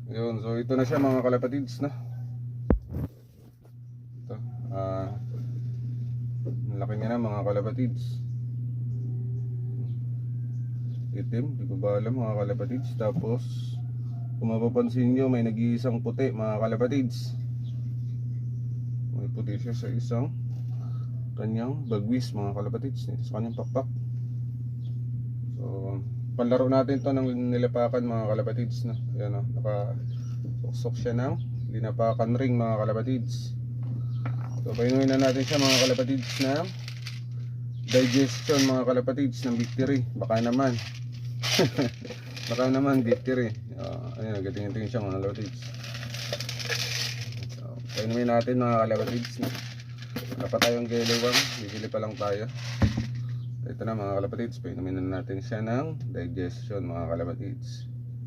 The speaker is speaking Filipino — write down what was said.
Yun, so ito na siya mga kalapatids na. Ito, laki niya na mga kalapatids. Itim, di ko ba alam mga kalapatids. Tapos kung mapapansin nyo, may nag-iisang puti mga kalapatids. May puti siya sa isang kanyang bagwis mga kalapatids, sa kanyang pakpak. So palaro natin to ng nilapakan mga kalapatids na. Ayan o, naka-suksok siya ng linapakan ring mga kalapatids. So painuin na natin siya mga kalapatids na digestion mga kalapatids ng victory. Baka naman baka naman victory. Ayan, gating-gating siya mga kalapatids. So painuin natin mga kalapatids na. Wala pa tayong gelewang, bibili pa lang tayo. Ito na mga kalapatids, painumin na natin siya ng digestion mga kalapatids.